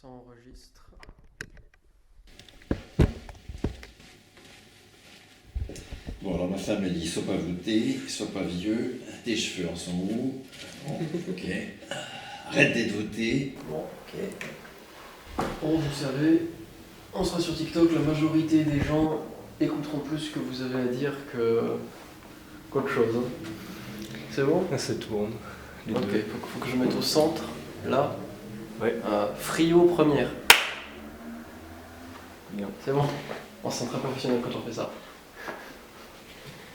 Ça enregistre. Bon, alors ma femme elle dit sois pas voûté, sois pas vieux, tes cheveux en sont mous. Bon, ok. Arrête d'être voûté. Bon, ok. Bon, vous savez, on sera sur TikTok, la majorité des gens écouteront plus ce que vous avez à dire qu'autre chose. Hein. C'est bon? C'est tout bon. Ok, faut que je mette au centre, là. Ouais. Frio première. Bien. C'est bon? On se sent très professionnel quand on fait ça.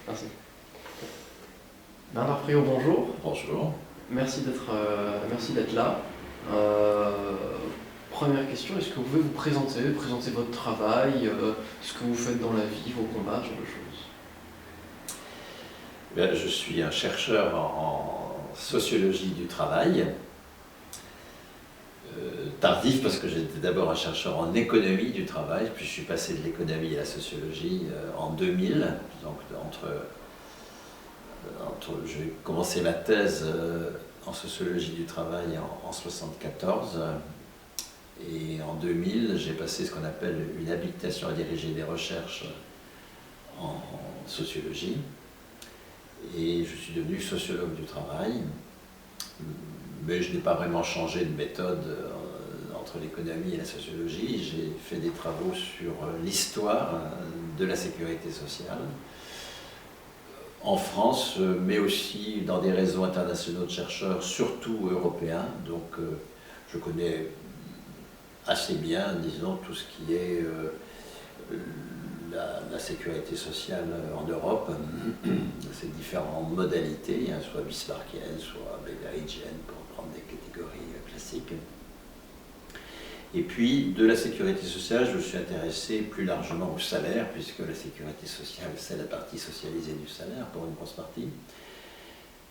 Merci. Bernard Friot, bonjour. Bonjour. Merci d'être là. Première question, est-ce que vous pouvez vous présenter votre travail, ce que vous faites dans la vie, vos combats, ce genre de choses? Ben, je suis un chercheur en sociologie du travail. Tardif parce que j'étais d'abord un chercheur en économie du travail, puis je suis passé de l'économie à la sociologie en 2000. Donc j'ai commencé ma thèse en sociologie du travail en 1974. Et en 2000, j'ai passé ce qu'on appelle une habilitation à diriger des recherches en sociologie. Et je suis devenu sociologue du travail. Mais je n'ai pas vraiment changé de méthode entre l'économie et la sociologie. J'ai fait des travaux sur l'histoire de la sécurité sociale en France, mais aussi dans des réseaux internationaux de chercheurs, surtout européens. Donc je connais assez bien, disons, tout ce qui est la sécurité sociale en Europe, ses différentes modalités, hein, soit bismarckienne, soit beveridgienne, pour prendre des catégories classiques. Et puis, de la sécurité sociale, je me suis intéressé plus largement au salaire, puisque la sécurité sociale, c'est la partie socialisée du salaire, pour une grosse partie.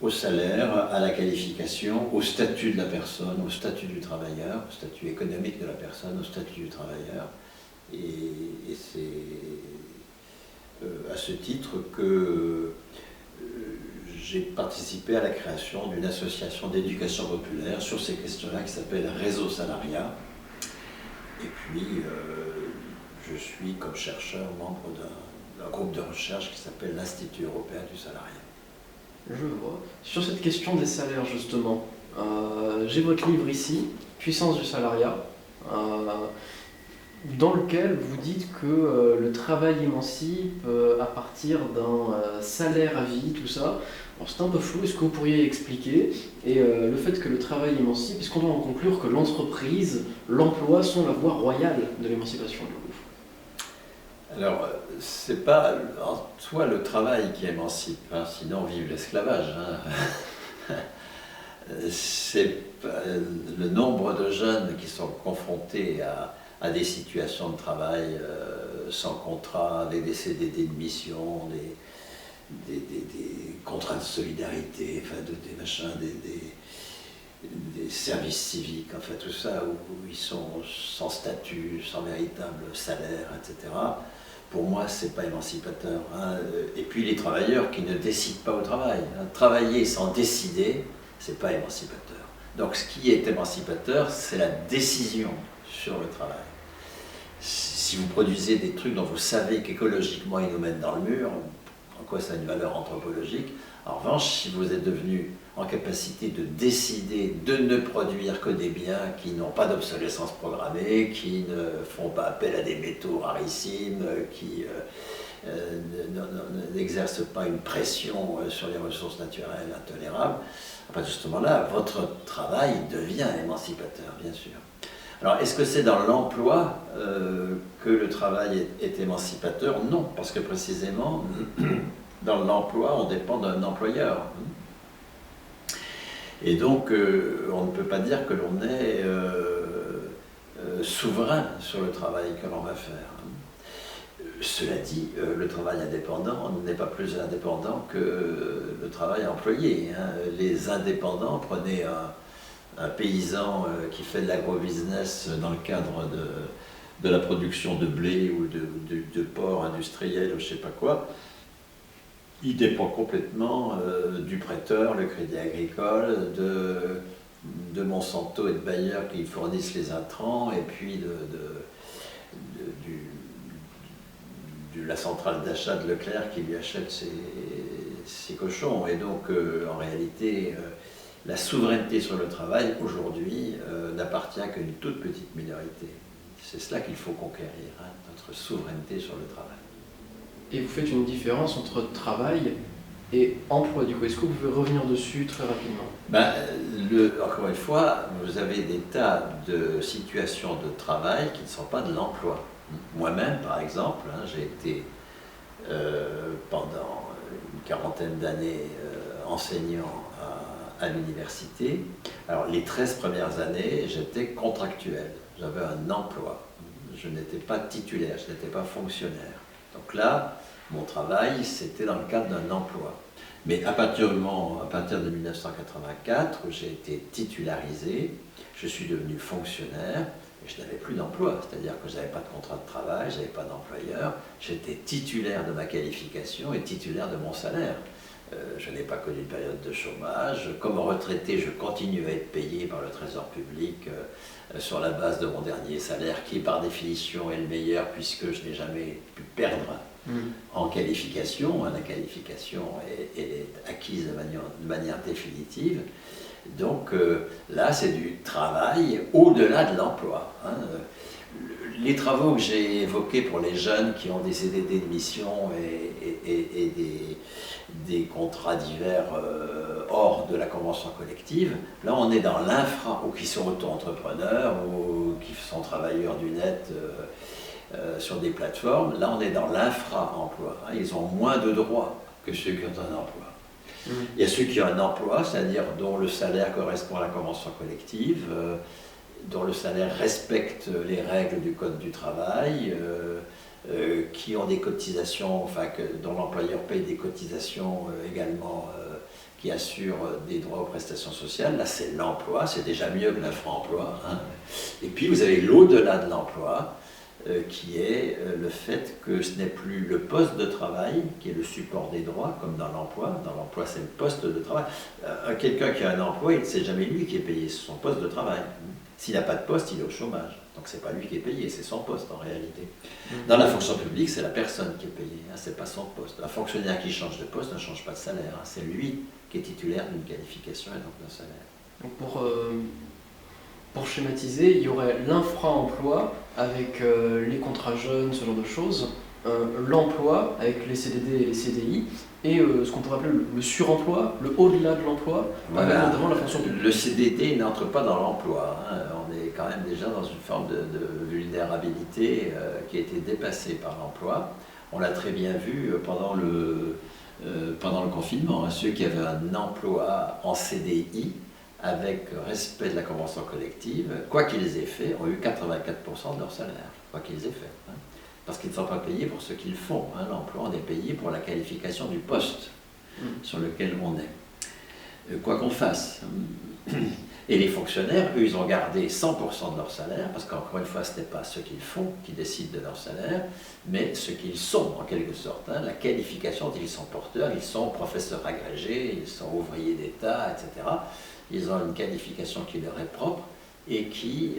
Au salaire, à la qualification, au statut de la personne, au statut du travailleur, au statut économique de la personne, au statut du travailleur. Et c'est à ce titre que j'ai participé à la création d'une association d'éducation populaire sur ces questions-là qui s'appelle Réseau Salariat. Et puis, je suis comme chercheur membre d'un groupe de recherche qui s'appelle l'Institut européen du salariat. Je vois. Sur cette question des salaires, justement, j'ai votre livre ici, Puissance du salariat, dans lequel vous dites que le travail émancipe à partir d'un salaire à vie, tout ça. Alors c'est un peu flou, est-ce que vous pourriez expliquer? Et le fait que le travail émancipe, est-ce qu'on doit en conclure que l'entreprise, l'emploi sont la voie royale de l'émancipation du coup? Alors, c'est pas en soi le travail qui émancipe, hein, sinon vive l'esclavage. Hein. C'est le nombre de jeunes qui sont confrontés à des situations de travail sans contrat, des CDD de mission, des contrats de solidarité, enfin des machins, des services civiques, enfin tout ça, où ils sont sans statut, sans véritable salaire, etc. Pour moi, c'est pas émancipateur. Hein. Et puis les travailleurs qui ne décident pas au travail. Hein. Travailler sans décider, c'est pas émancipateur. Donc ce qui est émancipateur, c'est la décision sur le travail. Si vous produisez des trucs dont vous savez qu'écologiquement ils nous mettent dans le mur, en quoi ça a une valeur anthropologique? En revanche, si vous êtes devenu en capacité de décider de ne produire que des biens qui n'ont pas d'obsolescence programmée, qui ne font pas appel à des métaux rarissimes, qui n'exercent pas une pression sur les ressources naturelles intolérables, à partir de ce moment-là, votre travail devient émancipateur, bien sûr. Alors, est-ce que c'est dans l'emploi que le travail est émancipateur? Non, parce que précisément, dans l'emploi, on dépend d'un employeur. Et donc, on ne peut pas dire que l'on est souverain sur le travail que l'on va faire. Cela dit, le travail indépendant n'est pas plus indépendant que le travail employé. Hein. Les indépendants, prenez un paysan qui fait de l'agrobusiness dans le cadre de la production de blé ou de porc industriel ou je ne sais pas quoi, il dépend complètement du prêteur, le crédit agricole, de Monsanto et de Bayer qui fournissent les intrants, et puis de la centrale d'achat de Leclerc qui lui achète ses cochons. Et donc, en réalité, la souveraineté sur le travail, aujourd'hui, n'appartient qu'à une toute petite minorité. C'est cela qu'il faut conquérir, hein, notre souveraineté sur le travail. Et vous faites une différence entre travail et emploi, du coup. Est-ce que vous pouvez revenir dessus très rapidement? Encore une fois, vous avez des tas de situations de travail qui ne sont pas de l'emploi. Moi-même, par exemple, hein, j'ai été pendant une quarantaine d'années enseignant à l'université. Alors, les 13 premières années, j'étais contractuel. J'avais un emploi. Je n'étais pas titulaire, je n'étais pas fonctionnaire. Donc là, mon travail, c'était dans le cadre d'un emploi. Mais à partir de 1984, où j'ai été titularisé, je suis devenu fonctionnaire et je n'avais plus d'emploi. C'est-à-dire que je n'avais pas de contrat de travail, je n'avais pas d'employeur. J'étais titulaire de ma qualification et titulaire de mon salaire. Je n'ai pas connu de période de chômage. Comme retraité, je continue à être payé par le Trésor public sur la base de mon dernier salaire, qui par définition est le meilleur puisque je n'ai jamais pu perdre en qualification. La qualification est acquise de manière définitive. Donc là, c'est du travail au-delà de l'emploi. Hein. Les travaux que j'ai évoqués pour les jeunes qui ont des CDD de mission et des contrats divers hors de la convention collective, là on est dans l'infra, ou qui sont auto-entrepreneurs, ou qui sont travailleurs du net sur des plateformes, là on est dans l'infra-emploi. Hein. Ils ont moins de droits que ceux qui ont un emploi. Il y a ceux qui ont un emploi, c'est-à-dire dont le salaire correspond à la convention collective, dont le salaire respecte les règles du Code du travail, qui ont des cotisations, dont l'employeur paye des cotisations également, qui assurent des droits aux prestations sociales. Là, c'est l'emploi, c'est déjà mieux que l'infra-emploi. Hein. Et puis, vous avez l'au-delà de l'emploi, qui est le fait que ce n'est plus le poste de travail qui est le support des droits, comme dans l'emploi. Dans l'emploi, c'est le poste de travail. Quelqu'un qui a un emploi, c'est jamais lui qui est payé, c'est son poste de travail. S'il n'a pas de poste, il est au chômage. Donc c'est pas lui qui est payé, c'est son poste en réalité. Dans la fonction publique, c'est la personne qui est payée, hein, c'est pas son poste. Un fonctionnaire qui change de poste ne change pas de salaire, hein, c'est lui qui est titulaire d'une qualification et donc d'un salaire. Donc pour schématiser, il y aurait l'infra-emploi avec les contrats jeunes, ce genre de choses, l'emploi avec les CDD et les CDI, et ce qu'on pourrait appeler le suremploi, le au-delà de l'emploi, avec notamment la fonction publique. Le CDD n'entre pas dans l'emploi. Hein. On est quand même déjà dans une forme de vulnérabilité qui a été dépassée par l'emploi. On l'a très bien vu pendant le confinement. Hein. Ceux qui avaient un emploi en CDI, avec respect de la convention collective, quoi qu'ils aient fait, ont eu 84% de leur salaire, quoi qu'ils aient fait. Hein. Parce qu'ils ne sont pas payés pour ce qu'ils font. Hein. L'emploi, on est payé pour la qualification du poste sur lequel on est. Quoi qu'on fasse. Et les fonctionnaires, eux, ils ont gardé 100% de leur salaire, parce qu'encore une fois, ce n'est pas ce qu'ils font qui décident de leur salaire, mais ce qu'ils sont, en quelque sorte. Hein. La qualification dont ils sont porteurs, ils sont professeurs agrégés, ils sont ouvriers d'État, etc. Ils ont une qualification qui leur est propre et qui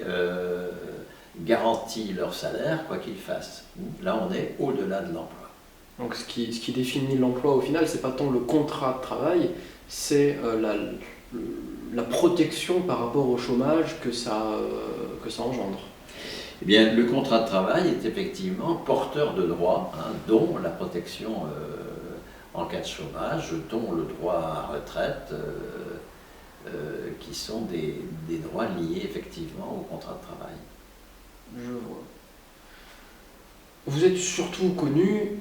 garantit leur salaire, quoi qu'ils fassent. Là, on est au-delà de l'emploi. Donc ce qui définit l'emploi au final, c'est pas tant le contrat de travail, c'est la protection par rapport au chômage que ça engendre. Eh bien, le contrat de travail est effectivement porteur de droits, hein, dont la protection en cas de chômage, dont le droit à retraite, qui sont des droits liés effectivement au contrat de travail. Je vois. Vous êtes surtout connu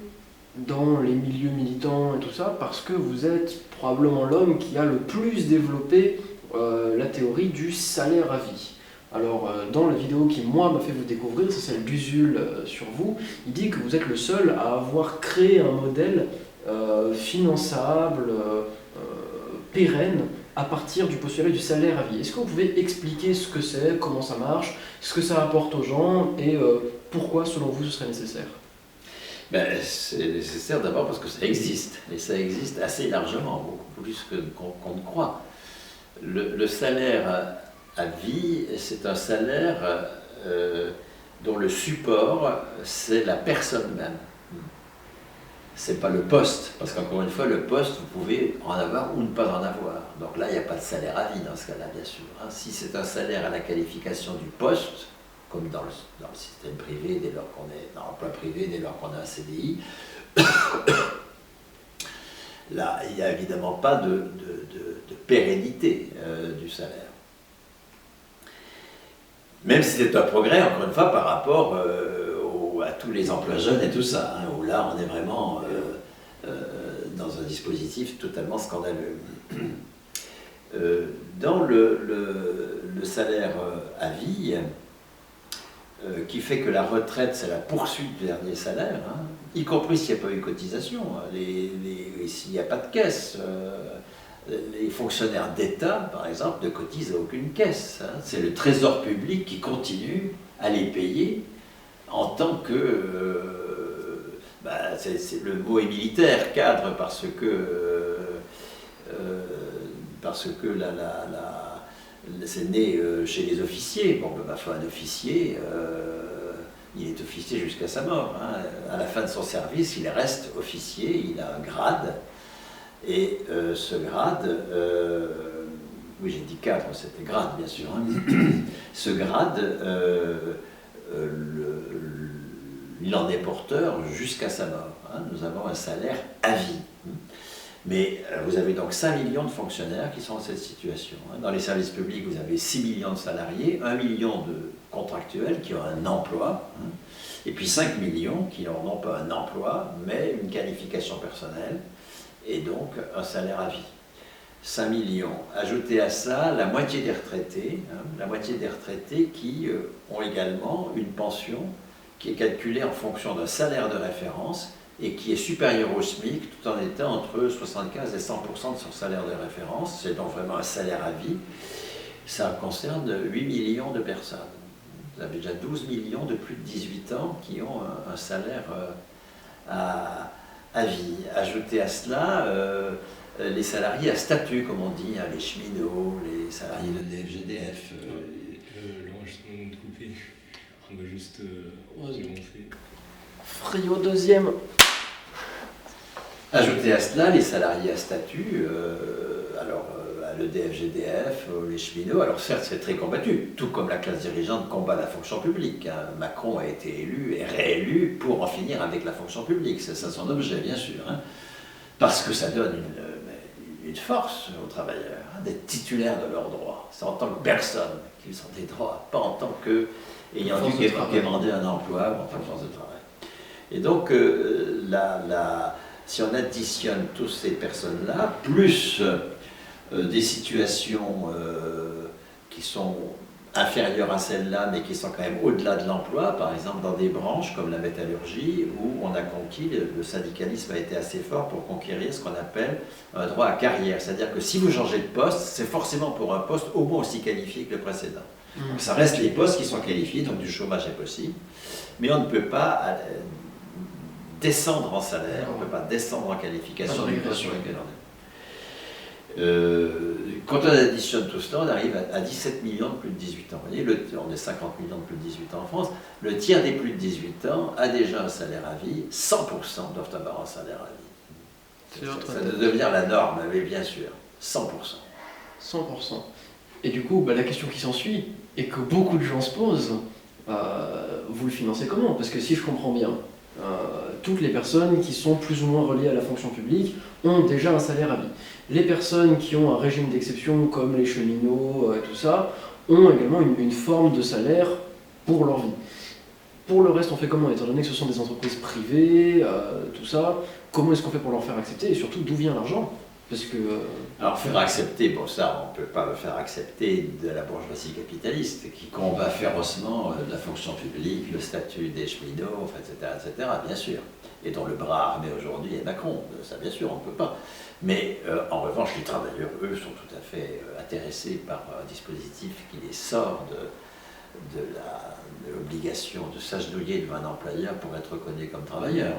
dans les milieux militants et tout ça parce que vous êtes probablement l'homme qui a le plus développé la théorie du salaire à vie. Alors dans la vidéo qui moi m'a fait vous découvrir, c'est celle d'Usul sur vous, il dit que vous êtes le seul à avoir créé un modèle finançable, pérenne, à partir du postulat du salaire à vie. Est-ce que vous pouvez expliquer ce que c'est, comment ça marche, ce que ça apporte aux gens et pourquoi selon vous ce serait nécessaire? C'est nécessaire d'abord parce que ça existe, et ça existe assez largement, beaucoup plus qu'on ne croit. Le salaire à vie, c'est un salaire dont le support, c'est la personne même. C'est pas le poste, parce qu'encore une fois, le poste, vous pouvez en avoir ou ne pas en avoir. Donc là, il n'y a pas de salaire à vie dans ce cas-là, bien sûr. Si c'est un salaire à la qualification du poste, comme dans le système privé, dès lors qu'on est dans l'emploi privé, dès lors qu'on a un CDI, là, il n'y a évidemment pas de pérennité du salaire. Même si c'est un progrès, encore une fois, par rapport à tous les emplois jeunes et tout ça, où là, on est vraiment dans un dispositif totalement scandaleux. Dans le salaire à vie, qui fait que la retraite, c'est la poursuite du dernier salaire, y compris s'il n'y a pas eu de cotisation, s'il n'y a pas de caisse. Les fonctionnaires d'État, par exemple, ne cotisent à aucune caisse. C'est le trésor public qui continue à les payer en tant que... le mot est militaire, cadre, parce que c'est né chez les officiers. Bon, ma foi, un officier, il est officier jusqu'à sa mort. À la fin de son service, il reste officier, il a un grade. Et ce grade, oui j'ai dit cadre, c'était grade bien sûr, ce grade, il en est porteur jusqu'à sa mort. Nous avons un salaire à vie. Mais vous avez donc 5 millions de fonctionnaires qui sont dans cette situation. Dans les services publics, vous avez 6 millions de salariés, 1 million de contractuels qui ont un emploi, et puis 5 millions qui n'ont non pas un emploi, mais une qualification personnelle, et donc un salaire à vie. 5 millions. Ajoutez à ça la moitié des retraités, qui ont également une pension qui est calculée en fonction d'un salaire de référence et qui est supérieur au SMIC tout en étant entre 75 et 100% de son salaire de référence. C'est donc vraiment un salaire à vie. Ça concerne 8 millions de personnes. Vous avez déjà 12 millions de plus de 18 ans qui ont un salaire à vie. Ajoutez à cela les salariés à statut, comme on dit, les cheminots, les salariés de DFGDF. L'enregistrement de couper, on va juste commencer. Frio deuxième. Ajoutez à cela les salariés à statut, le DFGDF, les cheminots. Alors certes, c'est très combattu, tout comme la classe dirigeante combat la fonction publique. Macron a été élu et réélu pour en finir avec la fonction publique. C'est ça son objet, bien sûr. Parce que ça donne une force aux travailleurs, d'être titulaires de leurs droits. C'est en tant que personne qu'ils ont des droits, pas en tant qu'ayant dû quémander un emploi ou en tant que force de travail. Et donc, si on additionne toutes ces personnes-là, plus des situations qui sont inférieures à celles-là, mais qui sont quand même au-delà de l'emploi, par exemple dans des branches comme la métallurgie, où on a conquis, le syndicalisme a été assez fort pour conquérir ce qu'on appelle un droit à carrière. C'est-à-dire que si vous changez de poste, c'est forcément pour un poste au moins aussi qualifié que le précédent. Ça reste les postes qui sont qualifiés, donc du chômage est possible, mais on ne peut pas descendre en salaire, on ne peut pas descendre en qualification du poste sur lequel on est. Quand on additionne tout cela, on arrive à 17 millions de plus de 18 ans. Vous voyez, on est 50 millions de plus de 18 ans en France. Le tiers des plus de 18 ans a déjà un salaire à vie. 100% doivent avoir un salaire à vie. Ça doit devenir la norme, mais bien sûr. 100%. 100%. Et du coup, la question qui s'ensuit, et que beaucoup de gens se posent, vous le financez comment? Parce que si je comprends bien, toutes les personnes qui sont plus ou moins reliées à la fonction publique ont déjà un salaire à vie. Les personnes qui ont un régime d'exception, comme les cheminots et tout ça, ont également une forme de salaire pour leur vie. Pour le reste, on fait comment? Étant donné que ce sont des entreprises privées, tout ça, comment est-ce qu'on fait pour leur faire accepter? Et surtout, d'où vient l'argent? Parce que, Alors, faire accepter, bon ça, on ne peut pas le faire accepter de la bourgeoisie capitaliste, qui combat férocement la fonction publique, le statut des cheminots, etc., bien sûr. Et dont le bras armé aujourd'hui est Macron. Ça, bien sûr, on ne peut pas. Mais en revanche, les travailleurs, eux, sont tout à fait intéressés par un dispositif qui les sort de l'obligation de s'agenouiller devant un employeur pour être reconnu comme travailleur.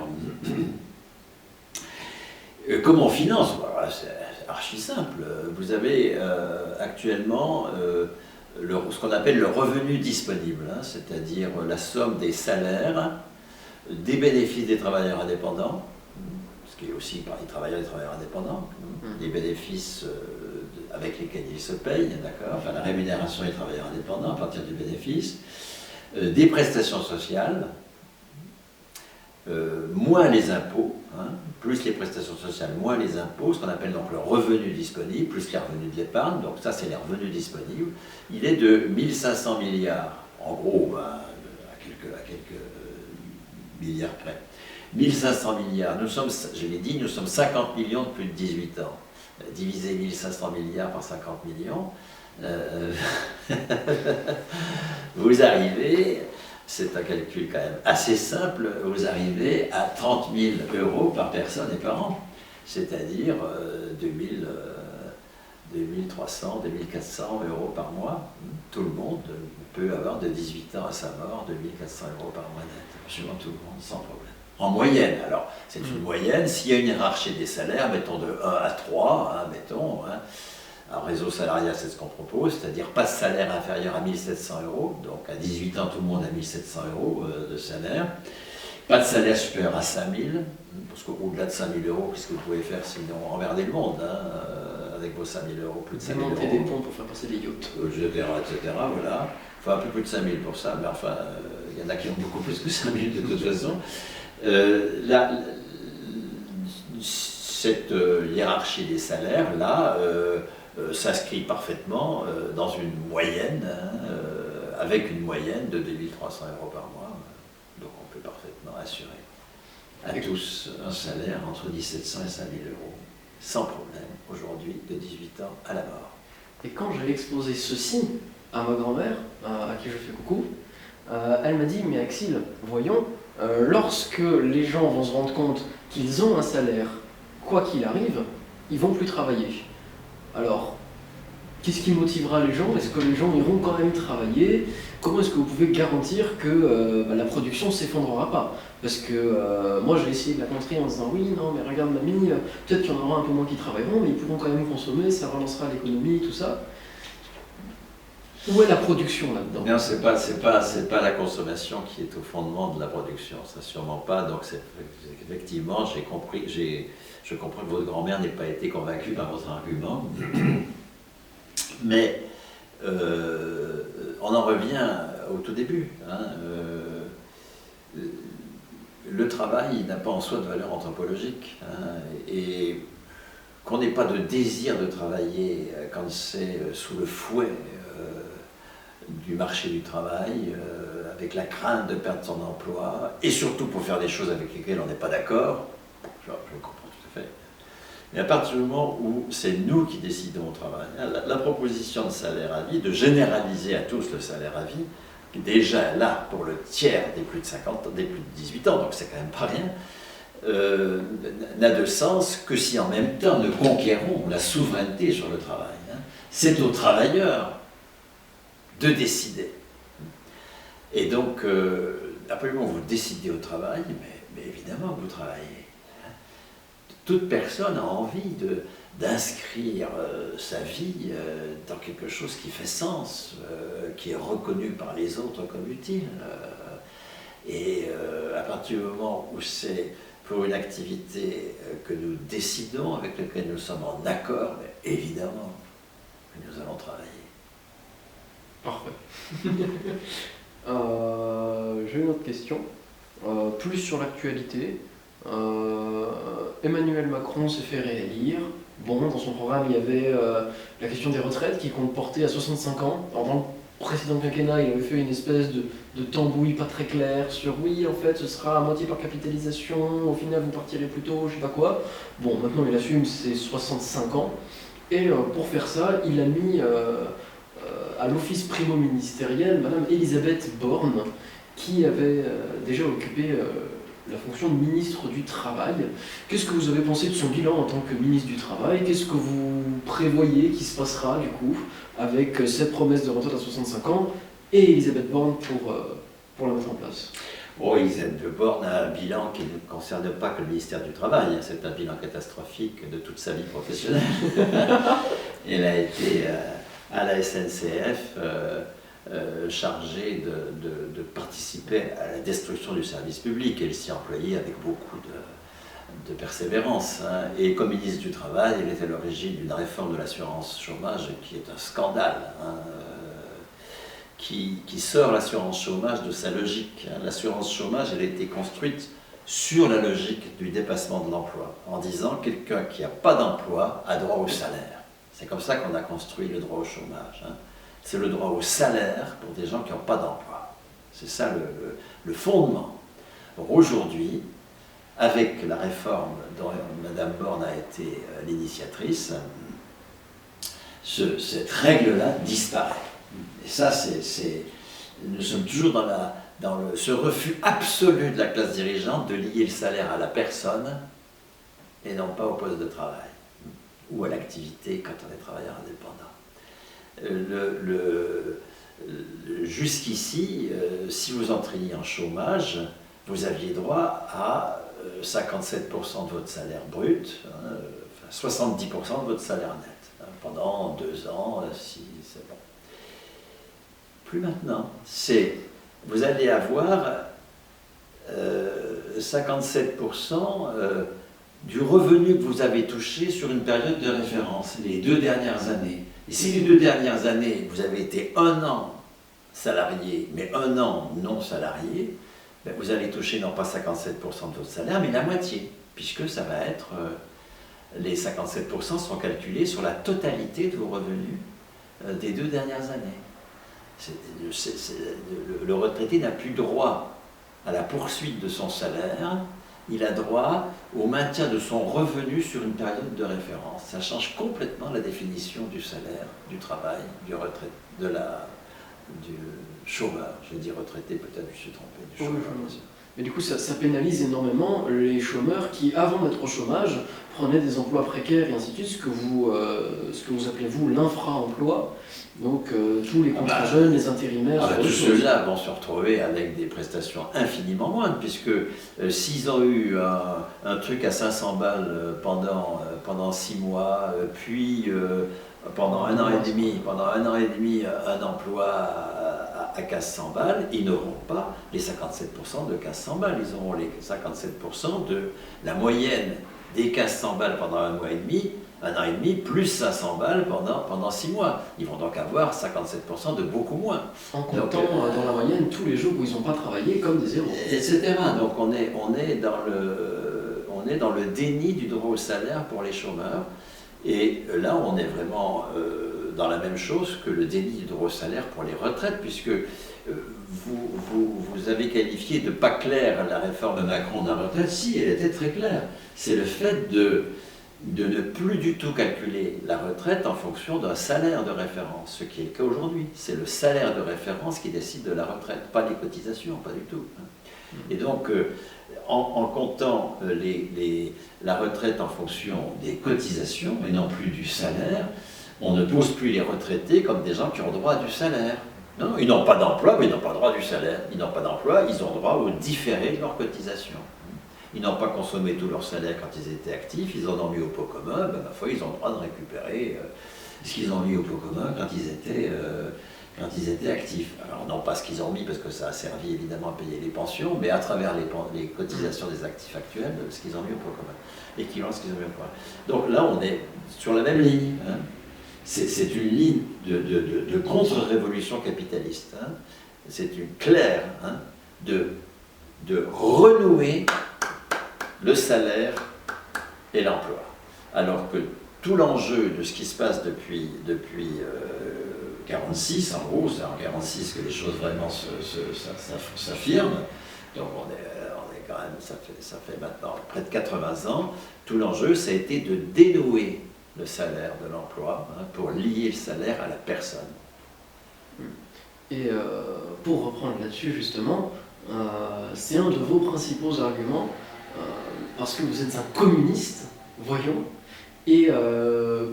Comment on finance? archi simple. Vous avez actuellement ce qu'on appelle le revenu disponible, hein, c'est-à-dire la somme des salaires, des bénéfices des travailleurs indépendants, ce qui est aussi par les travailleurs et travailleurs indépendants, les bénéfices avec lesquels ils se payent, d'accord, enfin la rémunération des travailleurs indépendants à partir du bénéfice, des prestations sociales, moins les impôts, hein, plus les prestations sociales, moins les impôts, ce qu'on appelle donc le revenu disponible, plus les revenus de l'épargne, donc ça c'est les revenus disponibles, il est de 1500 milliards, en gros, ben, à quelques milliards près. 1500 milliards, nous sommes, je l'ai dit, nous sommes 50 millions de plus de 18 ans. Diviser 1500 milliards par 50 millions, vous arrivez, c'est un calcul quand même assez simple, vous arrivez à 30 000 euros par personne et par an, c'est-à-dire 2300, 2400 euros par mois. Tout le monde peut avoir de 18 ans à sa mort 2400 euros par mois net, absolument tout le monde, sans problème. En moyenne, alors c'est une moyenne, s'il y a une hiérarchie des salaires, mettons de 1 à 3, hein, mettons, hein, un réseau salarial c'est ce qu'on propose, c'est-à-dire pas de salaire inférieur à 1700 euros, donc à 18 ans tout le monde a 1700 euros de salaire, pas de salaire supérieur à 5000, parce qu'au-delà de 5000 euros, qu'est-ce que vous pouvez faire sinon emmerder le monde, hein, avec vos 5000 euros, plus de 5000 euros. Démonter des ponts pour faire passer des yachts. Etc., voilà. Il faut un peu plus de 5000 pour ça, mais enfin, il y en a qui ont beaucoup plus que 5000 de toute façon. Cette hiérarchie des salaires, là, s'inscrit parfaitement dans une moyenne, hein, avec une moyenne de 2300 euros par mois. Donc on peut parfaitement assurer à tous un salaire entre 1700 et 5000 euros, sans problème, aujourd'hui, de 18 ans à la mort. Et quand j'ai exposé ceci à ma grand-mère, à qui je fais coucou, elle m'a dit, mais Axil, voyons, lorsque les gens vont se rendre compte qu'ils ont un salaire, quoi qu'il arrive, ils vont plus travailler. Alors, qu'est-ce qui motivera les gens? Est-ce que les gens iront quand même travailler? Comment est-ce que vous pouvez garantir que la production ne s'effondrera pas? Parce que moi, j'ai essayé de la contrer en disant oui, non, mais regarde mamie, peut-être qu'il y en aura un peu moins qui travailleront, mais ils pourront quand même consommer, ça relancera l'économie, tout ça. Où est la production là-dedans? Non, c'est pas la consommation qui est au fondement de la production, ça sûrement pas. Donc effectivement, je comprends que votre grand-mère n'ait pas été convaincue par votre argument, mais on en revient au tout début. Hein, le travail n'a pas en soi de valeur anthropologique, hein, et qu'on n'ait pas de désir de travailler quand c'est sous le fouet du marché du travail, avec la crainte de perdre son emploi, et surtout pour faire des choses avec lesquelles on n'est pas d'accord, je comprends tout à fait. Mais à partir du moment où c'est nous qui décidons au travail, hein, la proposition de salaire à vie, de généraliser à tous le salaire à vie, déjà là, pour le tiers des plus de 50 ans, des plus de 18 ans, donc c'est quand même pas rien, n'a de sens que si en même temps nous conquérons la souveraineté sur le travail. Hein. C'est aux travailleurs de décider. Et donc, absolument, vous décidez au travail, mais évidemment, vous travaillez. Toute personne a envie d'inscrire sa vie dans quelque chose qui fait sens, qui est reconnu par les autres comme utile. Et à partir du moment où c'est pour une activité que nous décidons, avec laquelle nous sommes en accord, évidemment, nous allons travailler. Parfait. J'ai une autre question, plus sur l'actualité. Emmanuel Macron s'est fait réélire. Bon, dans son programme, il y avait la question des retraites qui compte porter à 65 ans. Alors, dans le précédent quinquennat, il avait fait une espèce de tambouille pas très claire sur oui, en fait, ce sera à moitié par capitalisation, au final, vous partirez plus tôt, je sais pas quoi. Bon, maintenant, il assume ses 65 ans. Et pour faire ça, il a mis à l'office primo-ministériel Madame Elisabeth Borne, qui avait déjà occupé la fonction de ministre du Travail. Qu'est-ce que vous avez pensé de son bilan en tant que ministre du Travail? Qu'est-ce que vous prévoyez qui se passera du coup avec cette promesse de retraite à 65 ans et Elisabeth Borne pour la mettre en place? Oh, Elisabeth Borne a un bilan qui ne concerne pas que le ministère du Travail, hein. C'est un bilan catastrophique de toute sa vie professionnelle. Elle a été à la SNCF chargée de participer à la destruction du service public. Elle s'y employait avec beaucoup de persévérance. Hein. Et comme ministre du Travail, elle était à l'origine d'une réforme de l'assurance chômage qui est un scandale. Hein. Qui sort l'assurance chômage de sa logique. L'assurance chômage, elle a été construite sur la logique du dépassement de l'emploi, en disant que quelqu'un qui n'a pas d'emploi a droit au salaire. C'est comme ça qu'on a construit le droit au chômage. Hein. C'est le droit au salaire pour des gens qui n'ont pas d'emploi. C'est ça le fondement. Aujourd'hui, avec la réforme dont Mme Borne a été l'initiatrice, cette règle-là disparaît. Et ça, nous sommes toujours dans ce refus absolu de la classe dirigeante de lier le salaire à la personne et non pas au poste de travail ou à l'activité quand on est travailleur indépendant. Jusqu'ici, si vous entriez en chômage, vous aviez droit à 57% de votre salaire brut, 70% de votre salaire net, pendant 2 ans, si c'est bon. Plus maintenant, vous allez avoir 57% du revenu que vous avez touché sur une période de référence, les 2 dernières années. Et si les 2 dernières années, vous avez été 1 an salarié, mais 1 an non salarié, ben vous allez toucher non pas 57% de votre salaire, mais la moitié, puisque ça va être, les 57% sont calculés sur la totalité de vos revenus des 2 dernières années. Le retraité n'a plus droit à la poursuite de son salaire, il a droit au maintien de son revenu sur une période de référence. Ça change complètement la définition du salaire, du travail, du chômeur. J'ai dit retraité, peut-être je me suis trompé, du chômeur. Oui, mais du coup, ça pénalise énormément les chômeurs qui, avant d'être au chômage, prenaient des emplois précaires et ainsi de suite, ce que vous appelez, vous, l'infra-emploi. Donc, tous les contrats jeunes, les intérimaires... Tous ceux-là vont se retrouver avec des prestations infiniment moindres, puisque s'ils ont eu un truc à 500 balles pendant 6 mois, puis pendant un an et demi, un emploi à 1500 balles, ils n'auront pas les 57% de 1500 balles, ils auront les 57% de la moyenne des 1500 balles pendant un an et demi, plus 500 balles pendant 6 mois. Ils vont donc avoir 57% de beaucoup moins. En comptant dans la moyenne tous les jours où ils n'ont pas travaillé comme des zéros. Etc. Donc on est dans le déni du droit au salaire pour les chômeurs. Et là, on est vraiment dans la même chose que le déni du droit au salaire pour les retraites, puisque vous avez qualifié de pas claire la réforme de Macron de la retraite. Si, elle était très claire. C'est le fait de ne plus du tout calculer la retraite en fonction d'un salaire de référence, ce qui est le cas aujourd'hui. C'est le salaire de référence qui décide de la retraite, pas les cotisations, pas du tout. Et donc, en comptant la retraite en fonction des cotisations et non plus du salaire, on ne pose plus les retraités comme des gens qui ont droit à du salaire. Non, ils n'ont pas d'emploi, mais ils n'ont pas droit du salaire. Ils n'ont pas d'emploi, ils ont droit au différé de leurs cotisations. Ils n'ont pas consommé tout leur salaire quand ils étaient actifs, ils en ont mis au pot commun, ma foi, ils ont le droit de récupérer ce qu'ils ont mis au pot commun quand ils étaient actifs. Alors non pas ce qu'ils ont mis, parce que ça a servi évidemment à payer les pensions, mais à travers les cotisations des actifs actuels, ce qu'ils ont mis au pot commun, équivalent à ce qu'ils ont mis au pot commun. Donc là, on est sur la même ligne. Hein. C'est une ligne de contre-révolution capitaliste. Hein. C'est une claire de renouer le salaire et l'emploi. Alors que tout l'enjeu de ce qui se passe depuis 1946, en gros, c'est en 1946 que les choses vraiment s'affirment, donc on est quand même, ça fait maintenant près de 80 ans, tout l'enjeu, ça a été de dénouer le salaire de l'emploi pour lier le salaire à la personne. Et pour reprendre là-dessus justement, c'est un de vos principaux arguments, parce que vous êtes un communiste, voyons, et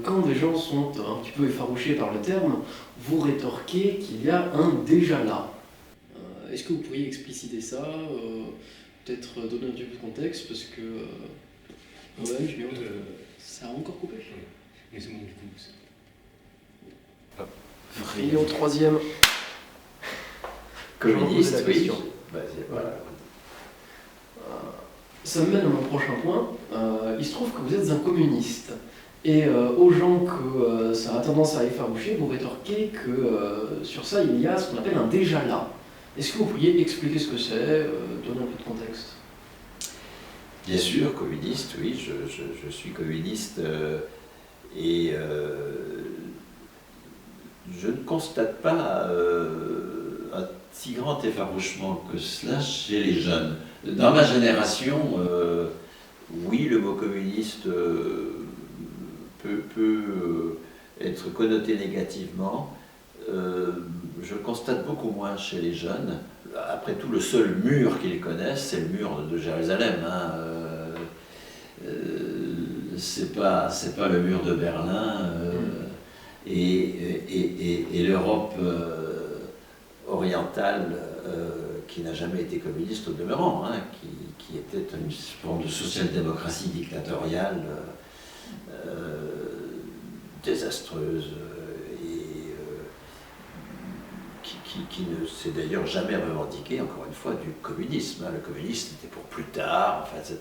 quand des gens sont un petit peu effarouchés par le terme, vous rétorquez qu'il y a un déjà là. Est-ce que vous pourriez expliciter ça, peut-être donner un petit peu de contexte, parce que... ouais, je ça a encore coupé. Ouais. Mais c'est bon, du coup. Et au troisième. Communiste, Je vais poser la oui. question. Voilà. Ça me mène à mon prochain point. Il se trouve que vous êtes un communiste. Et aux gens que ça a tendance à effaroucher, vous rétorquez que sur ça, il y a ce qu'on appelle un déjà là. Est-ce que vous pourriez expliquer ce que c'est, donner un peu de contexte? Bien sûr, communiste, oui, je suis communiste et je ne constate pas un si grand effarouchement que cela chez les jeunes. Dans ma génération, oui, le mot communiste peut être connoté négativement. Je le constate beaucoup moins chez les jeunes. Après tout, le seul mur qu'ils connaissent, c'est le mur de Jérusalem. Hein. C'est pas le mur de Berlin. Et l'Europe orientale, qui n'a jamais été communiste au demeurant, hein, qui était une forme de social-démocratie dictatoriale désastreuse et qui ne s'est d'ailleurs jamais revendiqué, encore une fois, du communisme. Hein. Le communisme était pour plus tard, enfin, etc.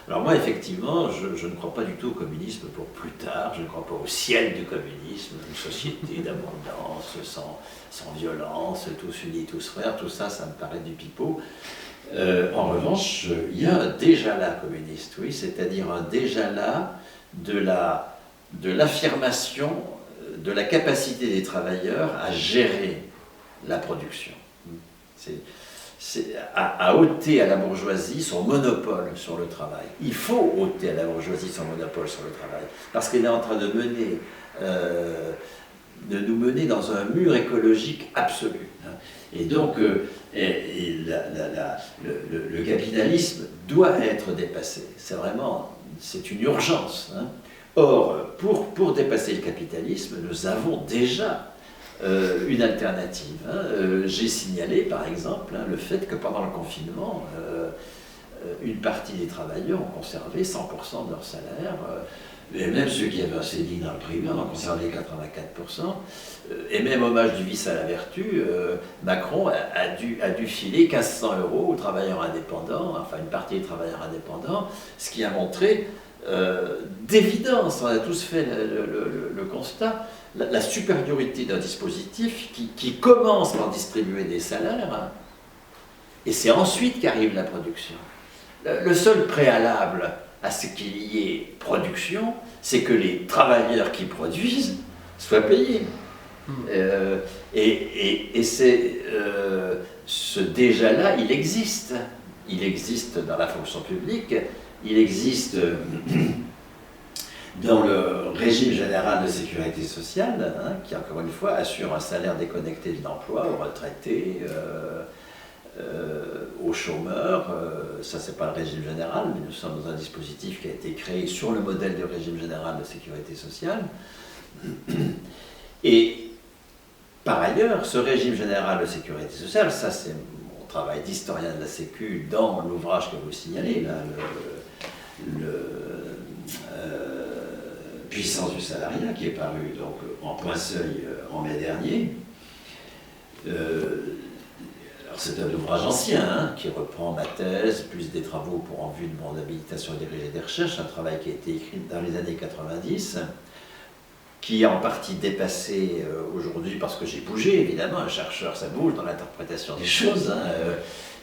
Alors moi, effectivement, je ne crois pas du tout au communisme pour plus tard, je ne crois pas au ciel du communisme, une société d'abondance, sans violence, tous unis, tous frères, tout ça, ça me paraît du pipeau. En revanche, il y a un déjà là communiste, oui, c'est-à-dire un déjà là de l'affirmation de la capacité des travailleurs à gérer la production. C'est à ôter à la bourgeoisie son monopole sur le travail. Il faut ôter à la bourgeoisie son monopole sur le travail, parce qu'elle est en train de nous mener dans un mur écologique absolu. Et donc, le capitalisme doit être dépassé. C'est une urgence. Hein. Or, pour dépasser le capitalisme, nous avons déjà une alternative. Hein. J'ai signalé, par exemple, hein, le fait que pendant le confinement, une partie des travailleurs ont conservé 100% de leur salaire, et même ceux qui avaient un CDI dans le privé en ont conservé 84%, et même hommage du vice à la vertu, Macron a dû filer 1500 € aux travailleurs indépendants, enfin une partie des travailleurs indépendants, ce qui a montré d'évidence, on a tous fait le constat, la supériorité d'un dispositif qui commence par distribuer des salaires, hein, et c'est ensuite qu'arrive la production. Le seul préalable à ce qu'il y ait production, c'est que les travailleurs qui produisent soient payés. Et c'est ce déjà-là, il existe. Il existe dans la fonction publique, il existe dans le régime général de sécurité sociale, hein, qui encore une fois assure un salaire déconnecté de l'emploi aux retraités, aux chômeurs. Ça, c'est pas le régime général, mais nous sommes dans un dispositif qui a été créé sur le modèle du régime général de sécurité sociale. Et par ailleurs, ce régime général de sécurité sociale, ça c'est mon travail d'historien de la Sécu dans l'ouvrage que vous signalez, là, Puissance du salariat, qui est paru donc en point seuil en mai dernier. Alors c'est un ouvrage ancien, hein, qui reprend ma thèse, plus des travaux en vue de mon habilitation à diriger des recherches, un travail qui a été écrit dans les années 90, qui est en partie dépassé aujourd'hui parce que j'ai bougé, évidemment, un chercheur ça bouge dans l'interprétation des choses, hein,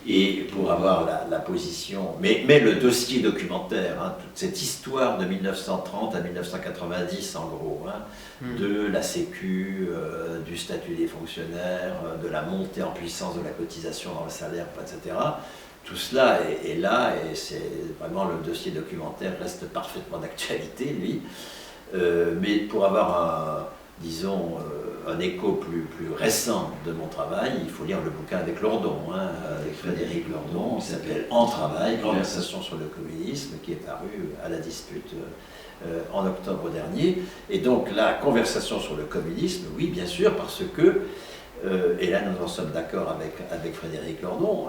et pour avoir la position, mais le dossier documentaire, hein, toute cette histoire de 1930 à 1990 en gros, hein, de la Sécu, du statut des fonctionnaires, de la montée en puissance de la cotisation dans le salaire, etc. Tout cela est là, et c'est vraiment le dossier documentaire reste parfaitement d'actualité, lui. Mais pour avoir un écho plus récent de mon travail, il faut lire le bouquin avec Lordon, hein, avec Frédéric Lordon, qui s'appelle En travail, conversation sur le communisme, qui est paru à la dispute en octobre dernier. Et donc la conversation sur le communisme, oui bien sûr, parce que et là nous en sommes d'accord avec Frédéric Lordon,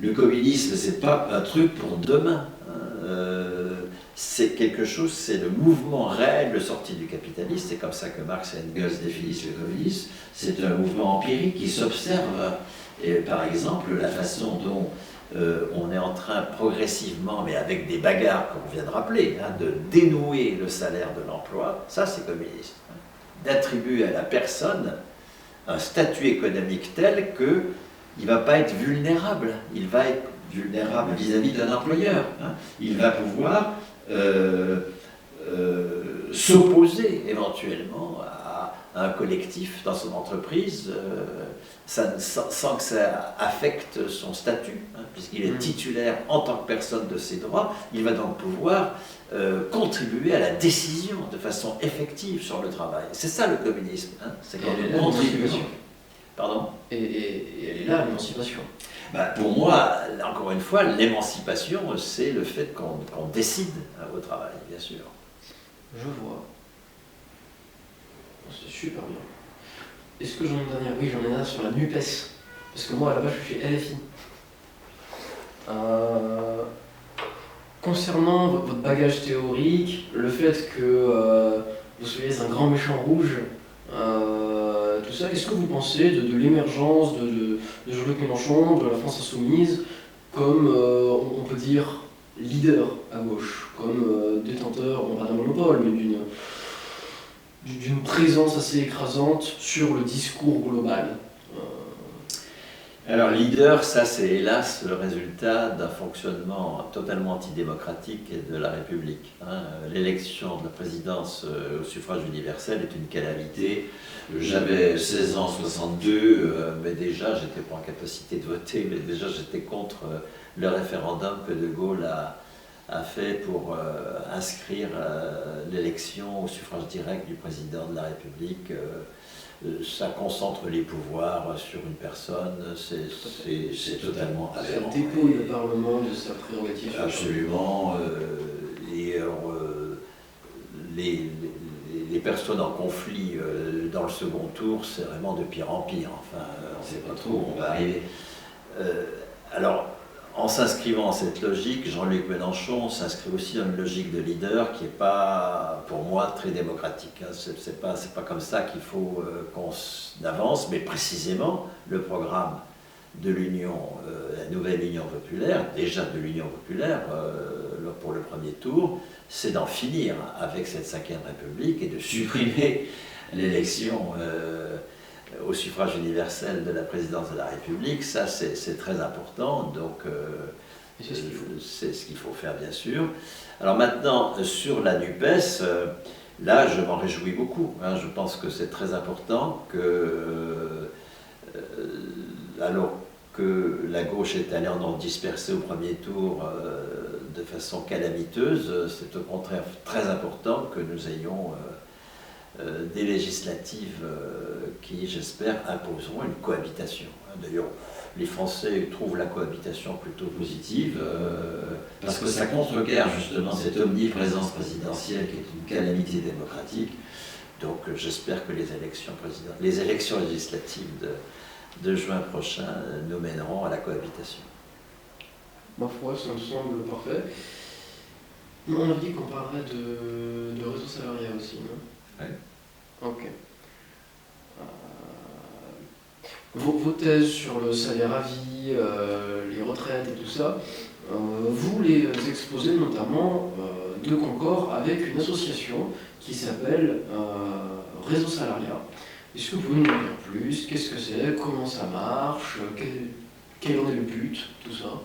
le communisme, c'est pas un truc pour demain. C'est quelque chose, c'est le mouvement réel de sortie du capitalisme. C'est comme ça que Marx et Engels définissent le communisme. C'est un mouvement empirique qui s'observe. Et par exemple, la façon dont on est en train progressivement, mais avec des bagarres qu'on vient de rappeler, de dénouer le salaire de l'emploi, ça c'est communisme. D'attribuer à la personne un statut économique tel qu'il ne va pas être vulnérable. Il va être vulnérable vis-à-vis d'un employeur. Il va pouvoir s'opposer éventuellement à un collectif dans son entreprise sans que ça affecte son statut, puisqu'il est titulaire en tant que personne de ses droits. Il va donc pouvoir contribuer à la décision de façon effective sur le travail. C'est ça le communisme, c'est quand même contribution. Pardon ? Et elle est là, l'émancipation. Pour moi, encore une fois, l'émancipation, c'est le fait qu'on décide au travail, bien sûr. Je vois. C'est super bien. Est-ce que j'en ai une dernière ? Oui, j'en ai une sur la NUPES. Parce que moi, à la base, je suis LFI. Concernant votre bagage théorique, le fait que vous soyez un grand méchant rouge, tout ça, qu'est-ce que vous pensez de l'émergence de Jean-Luc Mélenchon, de la France Insoumise, comme, on peut dire, leader à gauche, comme détenteur, non pas d'un monopole, mais d'une présence assez écrasante sur le discours global? Alors, leader, ça c'est hélas le résultat d'un fonctionnement totalement antidémocratique de la République. L'élection de la présidence au suffrage universel est une calamité. J'avais 16 ans, 62, mais déjà j'étais pas en capacité de voter, mais déjà j'étais contre le référendum que De Gaulle a fait pour inscrire l'élection au suffrage direct du président de la République. Ça concentre les pouvoirs sur une personne, c'est totalement aberrant. Ça dépouille le Parlement de sa prérogative. Absolument. Et alors, les personnes en conflit dans le second tour, c'est vraiment de pire en pire. Enfin, on ne sait pas trop où on va arriver. Alors, en s'inscrivant dans cette logique, Jean-Luc Mélenchon s'inscrit aussi dans une logique de leader qui n'est pas, pour moi, très démocratique. C'est pas comme ça qu'il faut qu'on avance, mais précisément, le programme de l'Union, la nouvelle Union populaire, déjà de l'Union populaire, pour le premier tour, c'est d'en finir avec cette 5e République et de supprimer l'élection au suffrage universel de la présidence de la République. Ça, c'est très important, donc c'est ce qu'il faut faire, bien sûr. Alors maintenant, sur la NUPES, là, je m'en réjouis beaucoup. Je pense que c'est très important que, alors que la gauche est allée en ordre dispersé au premier tour de façon calamiteuse, c'est au contraire très important que nous ayons des législatives qui, j'espère, imposeront une cohabitation. D'ailleurs, les Français trouvent la cohabitation plutôt positive parce que ça contrecarre justement cette omniprésence présidentielle qui est une calamité démocratique. Donc j'espère que les élections législatives de juin prochain nous mèneront à la cohabitation. Ma foi, ça me semble parfait. On a dit qu'on parlerait de réseau salarial aussi, non ? Oui. Ok. Vos thèses sur le salaire à vie, les retraites et tout ça, vous les exposez notamment de concord avec une association qui s'appelle Réseau Salariat. Est-ce que vous pouvez nous en dire plus? Qu'est-ce que c'est? Comment ça marche? Quel en est le but? Tout ça.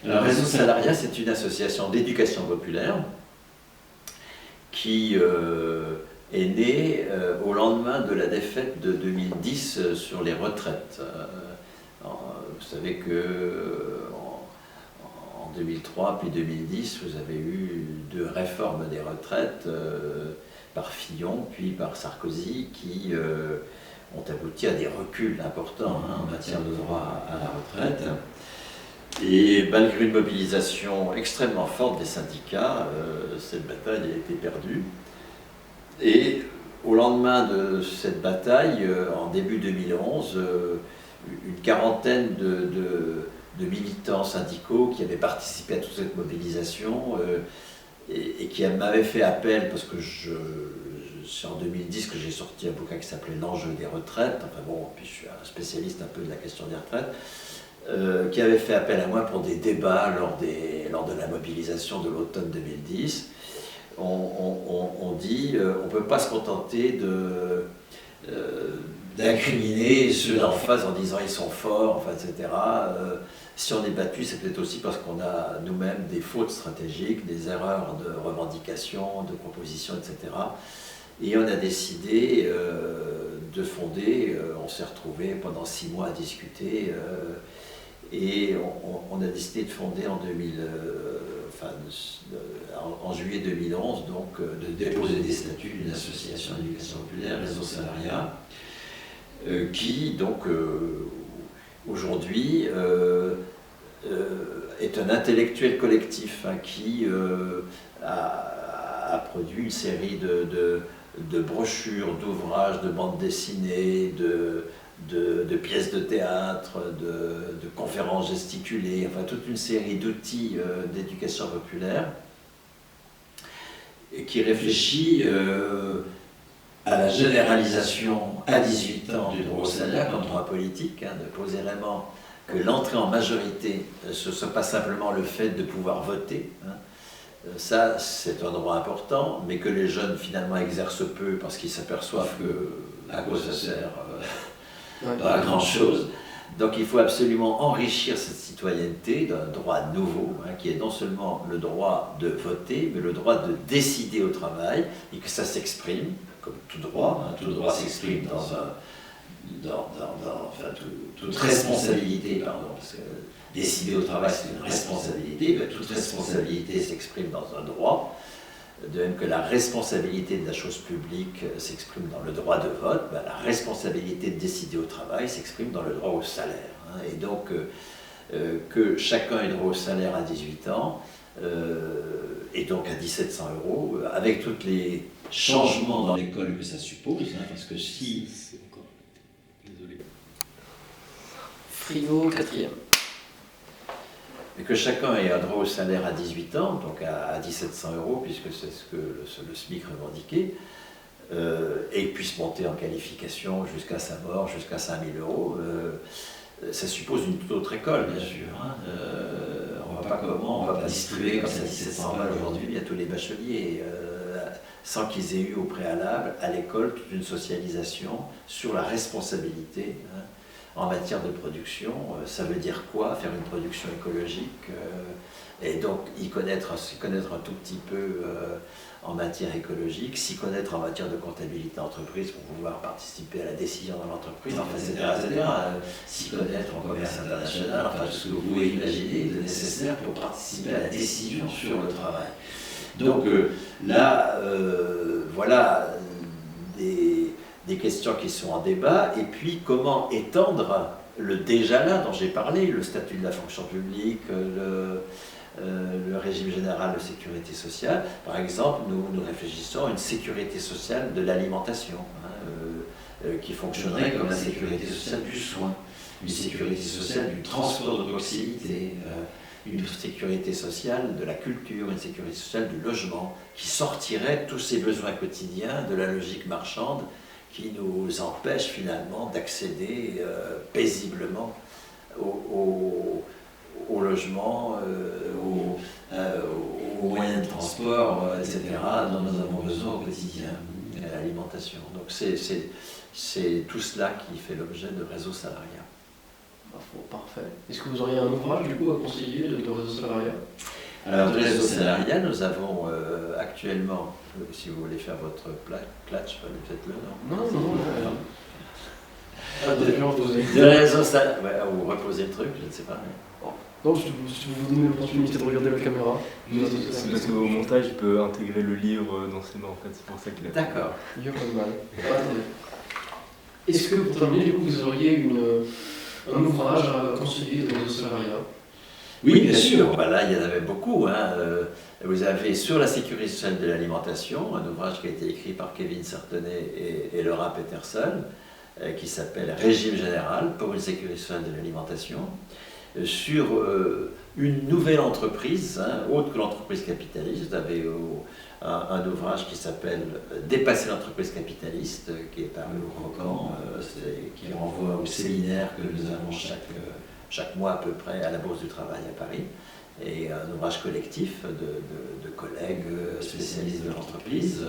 Alors, Réseau Salariat, c'est une association d'éducation populaire qui est née au lendemain de la défaite de 2010 sur les retraites. Vous savez que en 2003 puis 2010, vous avez eu 2 réformes des retraites par Fillon puis par Sarkozy qui ont abouti à des reculs importants en matière de droit à la retraite. Et malgré une mobilisation extrêmement forte des syndicats, cette bataille a été perdue. Et au lendemain de cette bataille, en début 2011, une quarantaine de militants syndicaux qui avaient participé à toute cette mobilisation et qui m'avaient fait appel, parce que c'est en 2010 que j'ai sorti un bouquin qui s'appelait L'enjeu des retraites, enfin bon, puis je suis un spécialiste un peu de la question des retraites, qui avaient fait appel à moi pour des débats lors de la mobilisation de l'automne 2010. On dit on ne peut pas se contenter d'incriminer ceux d'en face en disant ils sont forts, enfin, etc. Si on est battu, c'est peut-être aussi parce qu'on a nous-mêmes des fautes stratégiques, des erreurs de revendication, de proposition, etc. Et on a décidé de fonder, on s'est retrouvés pendant 6 mois à discuter, et on a décidé de fonder en juillet 2011, donc de déposer des statuts d'une association d'éducation populaire, Réseau Salariat, qui donc aujourd'hui est un intellectuel collectif qui a produit une série de brochures, d'ouvrages, de bandes dessinées, de pièces de théâtre, de conférences gesticulées, enfin toute une série d'outils d'éducation populaire et qui réfléchit à la généralisation à 18 ans du droit au salaire comme droit politique, de poser vraiment que l'entrée en majorité, ce ne soit pas simplement le fait de pouvoir voter, ça c'est un droit important, mais que les jeunes finalement exercent peu parce qu'ils s'aperçoivent que à quoi ça sert pas à grand chose. Donc il faut absolument enrichir cette citoyenneté d'un droit nouveau, qui est non seulement le droit de voter, mais le droit de décider au travail, et que ça s'exprime, comme tout droit, tout droit s'exprime toute responsabilité, parce que décider au travail c'est une responsabilité, mais toute responsabilité s'exprime dans un droit. De même que la responsabilité de la chose publique s'exprime dans le droit de vote, la responsabilité de décider au travail s'exprime dans le droit au salaire. Et donc, que chacun ait droit au salaire à 18 ans, et donc à 1 700 €, avec tous les changements dans l'école que ça suppose, parce que si... C'est encore... Désolé. Frigo, 4e. Mais que chacun ait un droit au salaire à 18 ans, donc à 1 700 €, puisque c'est ce que le SMIC revendiquait, et puisse monter en qualification jusqu'à sa mort, jusqu'à 5 000 €, ça suppose une toute autre école, bien sûr. On ne va pas distribuer comme ça 1 700 balles aujourd'hui à tous les bacheliers, sans qu'ils aient eu au préalable à l'école toute une socialisation sur la responsabilité. En matière de production, ça veut dire quoi? Faire une production écologique, et donc s'y connaître un tout petit peu en matière écologique, s'y connaître en matière de comptabilité d'entreprise pour pouvoir participer à la décision dans l'entreprise, enfin, etc. S'y connaître en commerce international, enfin tout ce que vous pouvez imaginer de nécessaire pour participer à la décision sur le travail. Donc là, voilà des questions qui sont en débat, et puis comment étendre le déjà là dont j'ai parlé, le statut de la fonction publique, le régime général de sécurité sociale. Par exemple, nous réfléchissons à une sécurité sociale de l'alimentation, qui fonctionnerait comme la sécurité sociale du soin, une sécurité sociale du transport de proximité, une sécurité sociale de la culture, une sécurité sociale du logement, qui sortirait tous ces besoins quotidiens de la logique marchande qui nous empêche finalement d'accéder paisiblement au logement, aux moyens de transport, etc., dont nous avons besoin au quotidien, à l'alimentation. Donc c'est tout cela qui fait l'objet de Réseau Salariat. Parfait. Est-ce que vous auriez un ouvrage du coup à conseiller de Réseau Salariat? Alors, de Réseau Salariat, nous avons actuellement, si vous voulez faire votre platch, faites-le, non? Non. De Réseau Salariat, ou reposer le truc, je ne sais pas. Mais... Non, je vous donne l'opportunité de regarder la caméra. C'est parce qu'au montage, il peut intégrer le livre dans ses mains, en fait, c'est pour ça qu'il a... D'accord. Il n'y a pas de mal. Est-ce que pour terminer, du coup, vous auriez un ouvrage à conseiller de Réseau Salariat? Oui, bien sûr. Bah là, il y en avait beaucoup. Hein. Vous avez sur la sécurité sociale de l'alimentation, un ouvrage qui a été écrit par Kevin Sartenay et Laura Peterson, qui s'appelle Régime général pour une sécurité sociale de l'alimentation, sur une nouvelle entreprise, hein, autre que l'entreprise capitaliste. Vous avez un ouvrage qui s'appelle Dépasser l'entreprise capitaliste, qui est paru au Croquant, qui renvoie au séminaire que nous avons chaque mois à peu près à la Bourse du Travail à Paris, et un ouvrage collectif de collègues spécialistes de l'entreprise,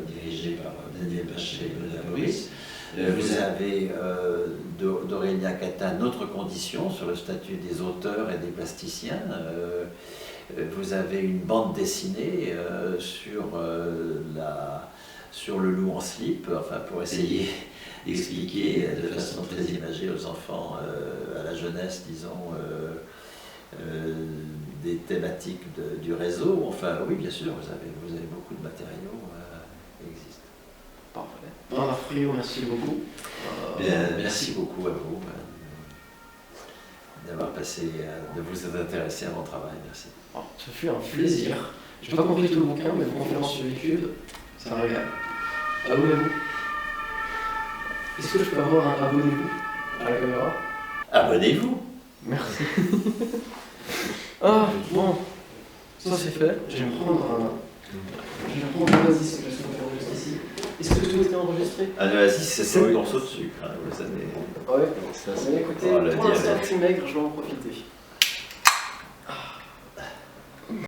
dirigé par Daniel Bachet et Benoît Boris. Vous avez d'Aurélia Cattin, Notre condition, sur le statut des auteurs et des plasticiens. Vous avez une bande dessinée sur le loup en slip, enfin pour essayer d'expliquer de façon très imagée aux enfants, à la jeunesse, disons, des thématiques du réseau. Enfin oui, bien sûr, vous avez beaucoup de matériaux qui existent. Parfait. Bernard Friot, merci beaucoup. Merci beaucoup à vous d'avoir de vous être intéressé à mon travail. Merci. Ce fut un plaisir. Je n'ai pas compris tout le bouquin, mais vos conférences sur YouTube, ça régale. Abonnez-vous. Est-ce que je peux avoir un abonnez-vous à la caméra? Abonnez-vous. Merci. Ah, bon. Ça c'est fait. Je vais me prendre un oasis, parce qu'on fait enregistrer ici. Est-ce que tout était enregistré? Un oasis, c'est 7 morceaux de sucre. Hein, vous savez. Ouais. C'est Mais écoutez, Oh, le pour l'instant diabète. je suis maigre, je vais en profiter.